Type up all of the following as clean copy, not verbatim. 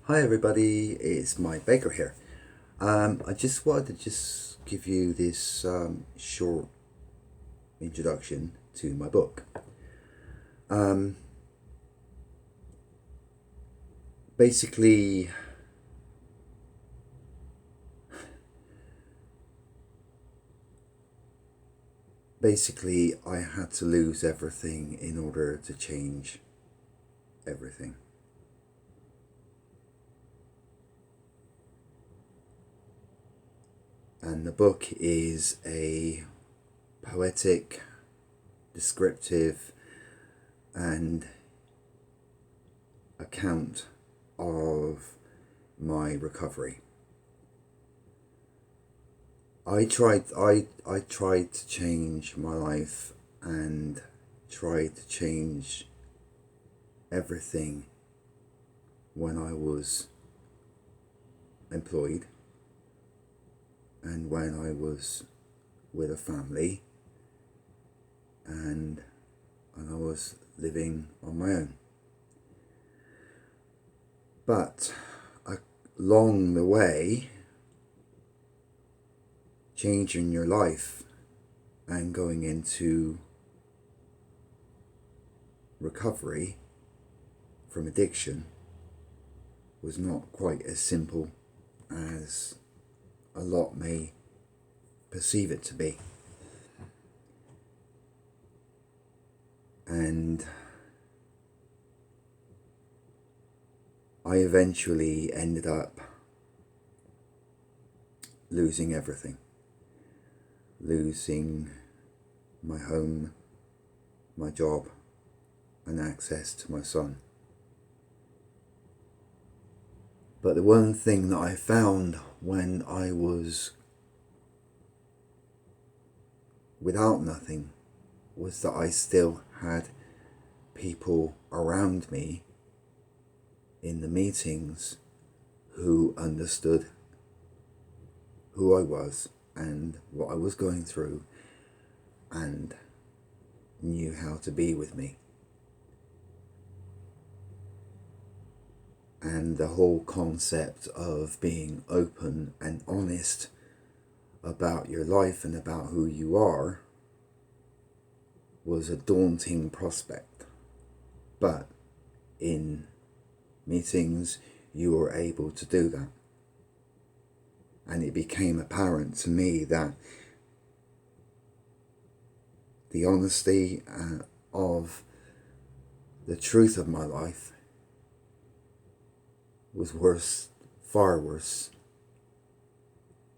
Hi everybody, it's Mike Baker here. I just wanted to give you this short introduction to my book. Um, basically, basically, I had to lose everything in order to change everything. And the book is a poetic, descriptive, and account of my recovery. I tried to change my life and tried to change everything when I was employed and when I was with a family and I was living on my own. But along the way, changing your life and going into recovery from addiction was not quite as simple as a lot may perceive it to be. And I eventually ended up losing everything. Losing my home, my job, and access to my son. But the one thing that I found when I was without nothing was that I still had people around me in the meetings who understood who I was and what I was going through and knew how to be with me. And the whole concept of being open and honest about your life and about who you are was a daunting prospect. But in meetings, you were able to do that. And it became apparent to me that the honesty of the truth of my life was worse, far worse,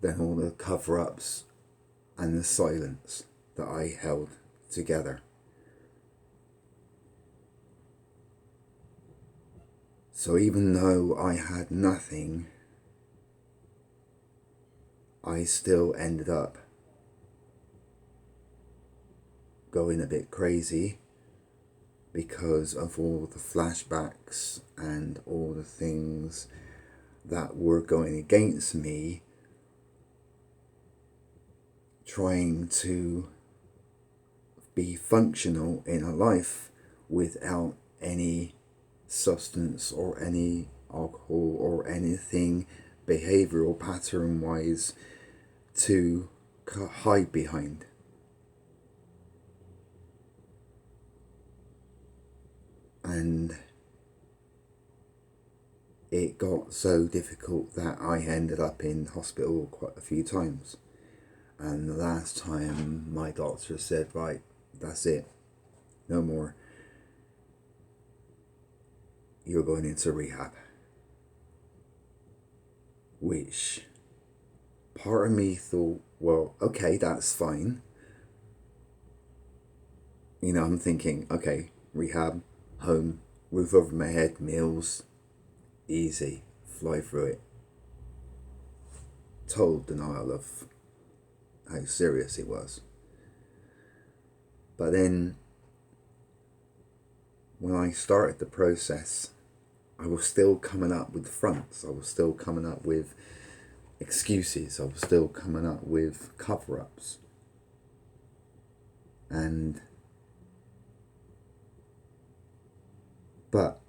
than all the cover-ups and the silence that I held together. So even though I had nothing, I still ended up going a bit crazy because of all the flashbacks and all the things that were going against me, trying to be functional in a life without any substance or any alcohol or anything behavioral pattern wise to hide behind. And it got so difficult that I ended up in hospital quite a few times. And the last time my doctor said, right, that's it, no more. You're going into rehab. Which part of me thought, well, okay, that's fine. I'm thinking, okay, rehab, home, roof over my head, meals, easy, fly through it. Total denial of how serious it was. But then, when I started the process, I was still coming up with fronts. I was still coming up with excuses. I was still coming up with cover-ups. But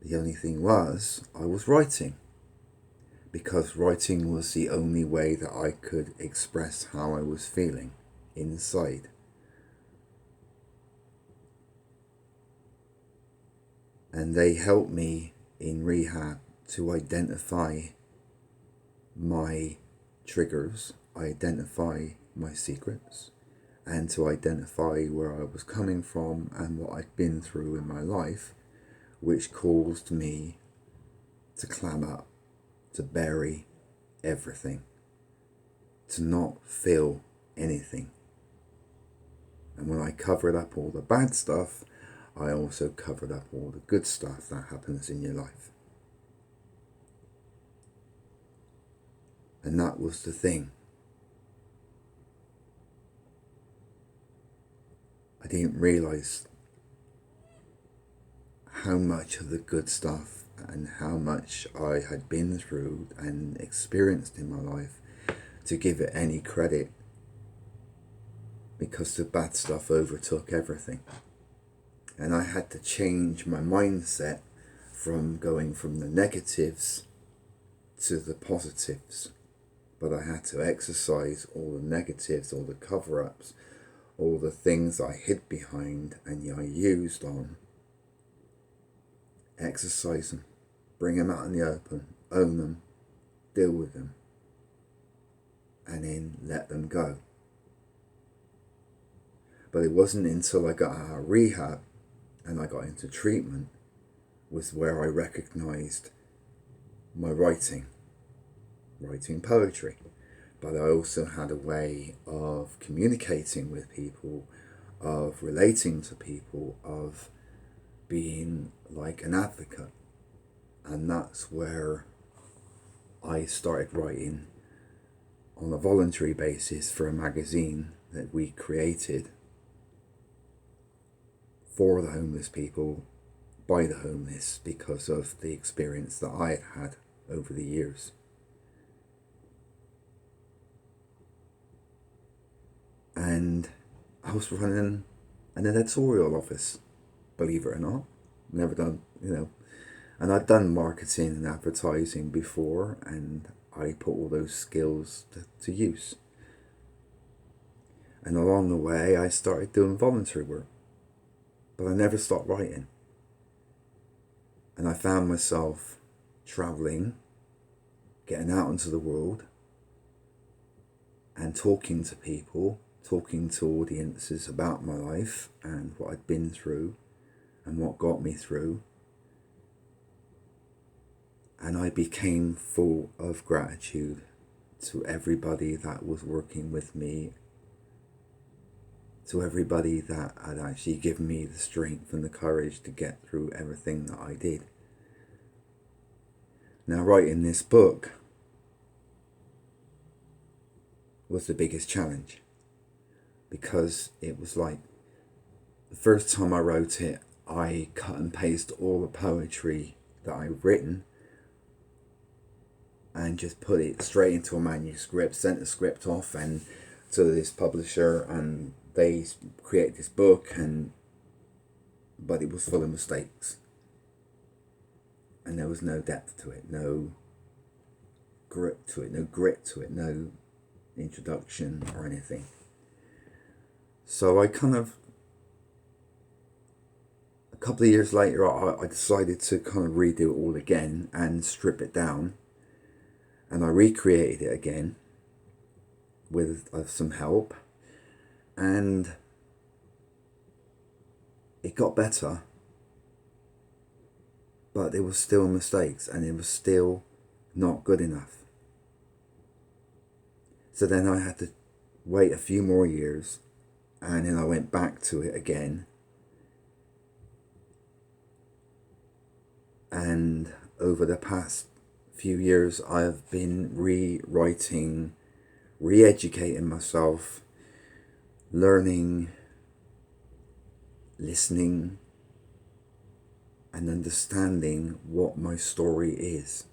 The only thing was, I was writing, because writing was the only way that I could express how I was feeling inside. And they helped me in rehab to identify my triggers, identify my secrets, and to identify where I was coming from and what I'd been through in my life, which caused me to clam up, to bury everything, to not feel anything. And when I covered up all the bad stuff, I also covered up all the good stuff that happens in your life. And that was the thing. I didn't realize how much of the good stuff and how much I had been through and experienced in my life to give it any credit, because the bad stuff overtook everything. And I had to change my mindset from going from the negatives to the positives. But I had to exercise all the negatives, all the cover-ups, all the things I hid behind and I used on. Exercise them, bring them out in the open, own them, deal with them, and then let them go. But it wasn't until I got out of rehab and I got into treatment was where I recognized my writing poetry. But I also had a way of communicating with people, of relating to people, of being like an advocate. And that's where I started writing on a voluntary basis for a magazine that we created for the homeless people, by the homeless, because of the experience that I had had over the years. And I was running an editorial office, believe it or not. Never done, and I'd done marketing and advertising before, and I put all those skills to use. And along the way, I started doing voluntary work, but I never stopped writing. And I found myself traveling, getting out into the world, and talking to people, talking to audiences about my life and what I'd been through and what got me through. And I became full of gratitude to everybody that was working with me, to everybody that had actually given me the strength and the courage to get through everything that I did. Now, writing this book was the biggest challenge, because it was like the first time I wrote it, I cut and pasted all the poetry that I'd written and just put it straight into a manuscript, sent the script off and to this publisher, and they created this book, but it was full of mistakes. And there was no depth to it, no grip to it, no grit to it, no introduction or anything. So I a couple of years later, I decided to kind of redo it all again and strip it down. And I recreated it again with some help. And it got better. But there was still mistakes, and it was still not good enough. So then I had to wait a few more years, and then I went back to it again. And over the past few years, I've been rewriting, re-educating myself, learning, listening, and understanding what my story is.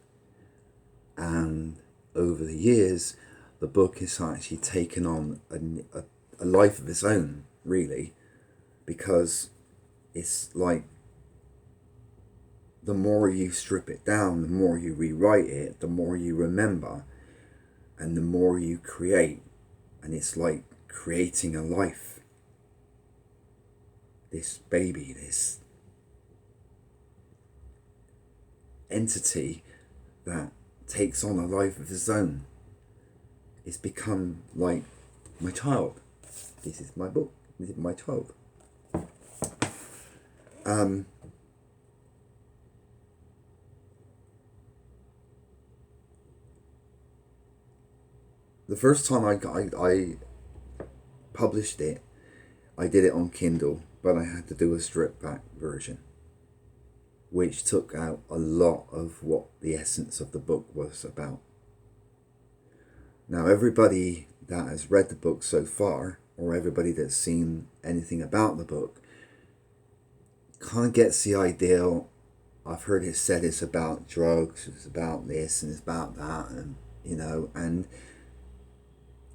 And over the years, the book has actually taken on a life of its own, really, because it's like the more you strip it down, the more you rewrite it, the more you remember, and the more you create. And it's like creating a life. This baby, this entity that takes on a life of its own. It's become like my child. This is my book. This is my child. The first time I published it, I did it on Kindle, but I had to do a stripped back version, which took out a lot of what the essence of the book was about. Now, everybody that has read the book so far, or everybody that's seen anything about the book, kind of gets the idea. I've heard it said it's about drugs, it's about this, and it's about that, and and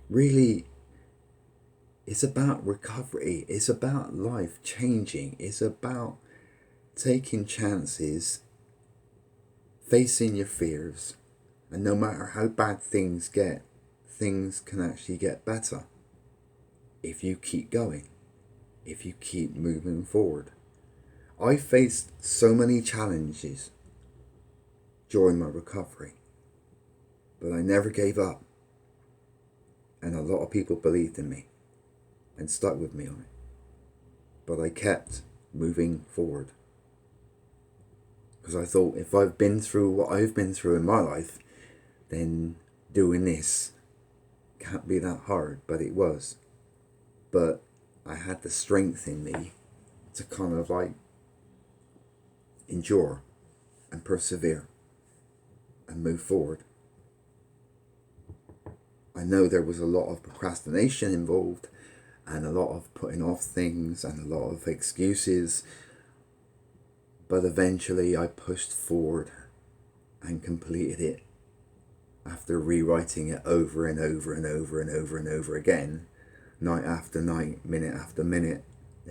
really, it's about recovery. It's about life changing. It's about taking chances, facing your fears, and no matter how bad things get, things can actually get better if you keep going, if you keep moving forward. I faced so many challenges during my recovery, but I never gave up. And a lot of people believed in me and stuck with me on it. But I kept moving forward. Because I thought, if I've been through what I've been through in my life, then doing this can't be that hard. But it was. But I had the strength in me to kind of like endure and persevere and move forward. I know there was a lot of procrastination involved, and a lot of putting off things, and a lot of excuses, but eventually I pushed forward and completed it after rewriting it over and over and over and over and over again, night after night, minute after minute,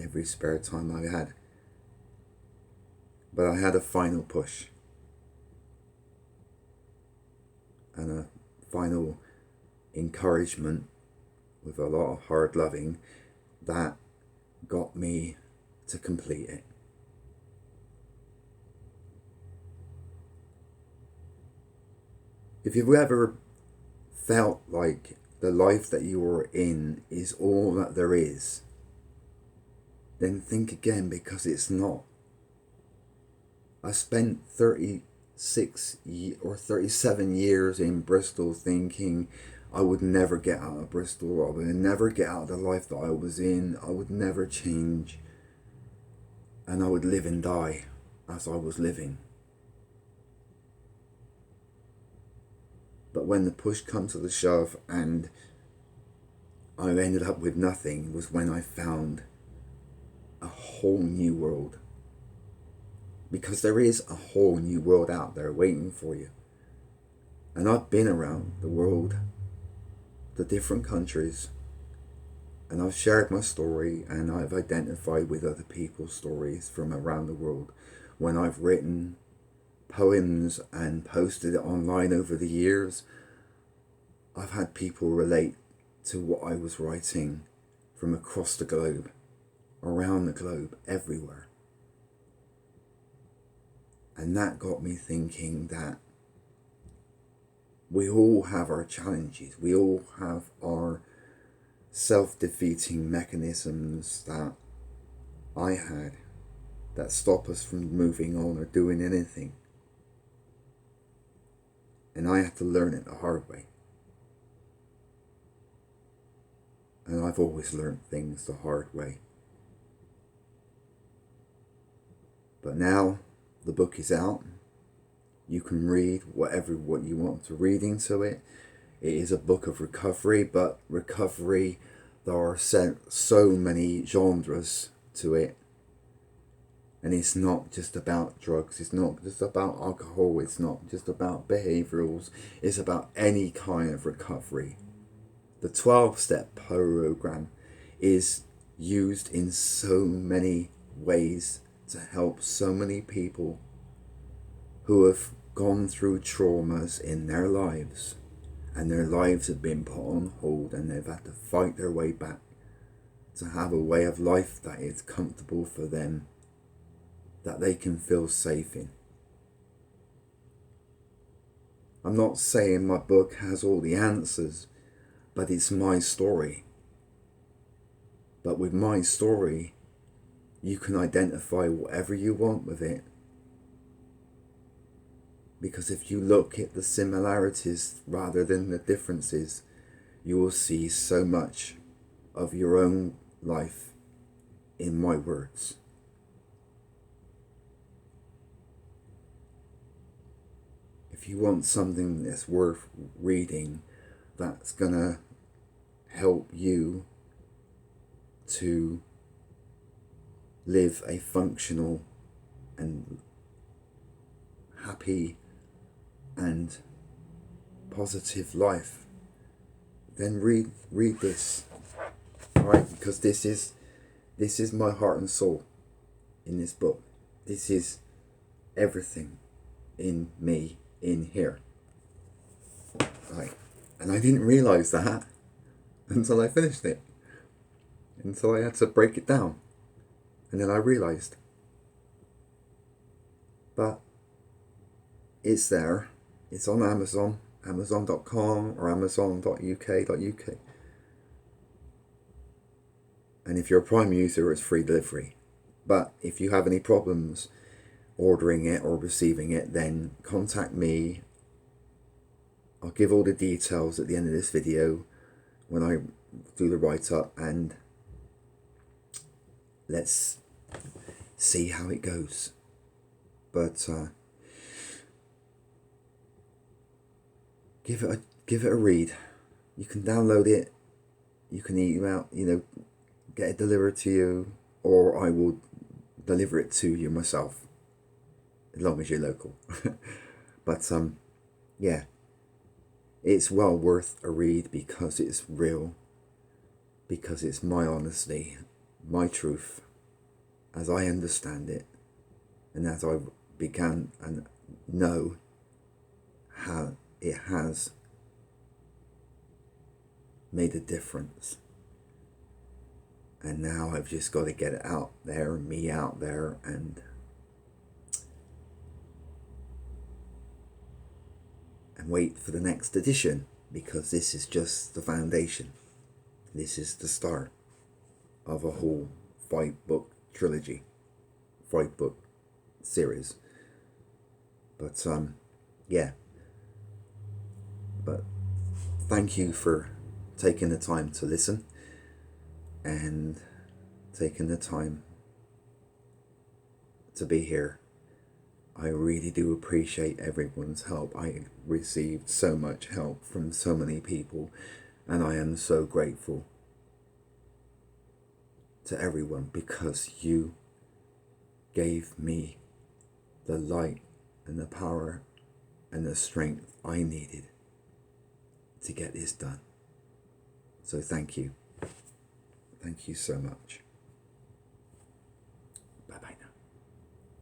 every spare time I had. But I had a final push and a final encouragement with a lot of hard loving that got me to complete it. If you've ever felt like the life that you are in is all that there is, then think again, because it's not. I spent 36 or 37 years in Bristol thinking I would never get out of Bristol. I would never get out of the life that I was in. I would never change. And I would live and die as I was living. But when the push comes to the shove and I ended up with nothing, was when I found a whole new world. Because there is a whole new world out there waiting for you. And I've been around the world, the different countries, and I've shared my story, and I've identified with other people's stories from around the world. When I've written poems and posted it online over the years, I've had people relate to what I was writing from across the globe, around the globe, everywhere. And that got me thinking that we all have our challenges. We all have our self-defeating mechanisms that I had that stop us from moving on or doing anything. And I had to learn it the hard way. And I've always learned things the hard way. But now the book is out. You can read what you want to read into it. It is a book of recovery, but recovery, there are so many genres to it. And it's not just about drugs, it's not just about alcohol, it's not just about behaviorals, it's about any kind of recovery. The 12-step program is used in so many ways to help so many people who have gone through traumas in their lives, and their lives have been put on hold, and they've had to fight their way back to have a way of life that is comfortable for them, that they can feel safe in. I'm not saying my book has all the answers, but it's my story. But with my story, you can identify whatever you want with it. Because if you look at the similarities rather than the differences, you will see so much of your own life in my words. If you want something that's worth reading, that's gonna help you to live a functional and happy and positive life, then read this. Alright, because this is my heart and soul in this book. This is everything in me in here. Right. And I didn't realise that until I finished it. Until I had to break it down. And then I realised. But it's there. It's on Amazon, amazon.com or amazon.uk.uk. And if you're a Prime user, it's free delivery. But if you have any problems ordering it or receiving it, then contact me. I'll give all the details at the end of this video when I do the write-up, and let's see how it goes. But give it a read. You can download it. You can email, get it delivered to you, or I will deliver it to you myself, as long as you're local. But yeah, it's well worth a read because it's real, because it's my honesty, my truth, as I understand it, and as I began and know how it has made a difference. And now I've just got to get it out there, me out there, and wait for the next edition, because this is just the foundation. This is the start of a whole 5-book trilogy, 5-book series. But yeah. But thank you for taking the time to listen and taking the time to be here. I really do appreciate everyone's help. I received so much help from so many people, and I am so grateful to everyone, because you gave me the light and the power and the strength I needed to get this done. So thank you. Thank you so much.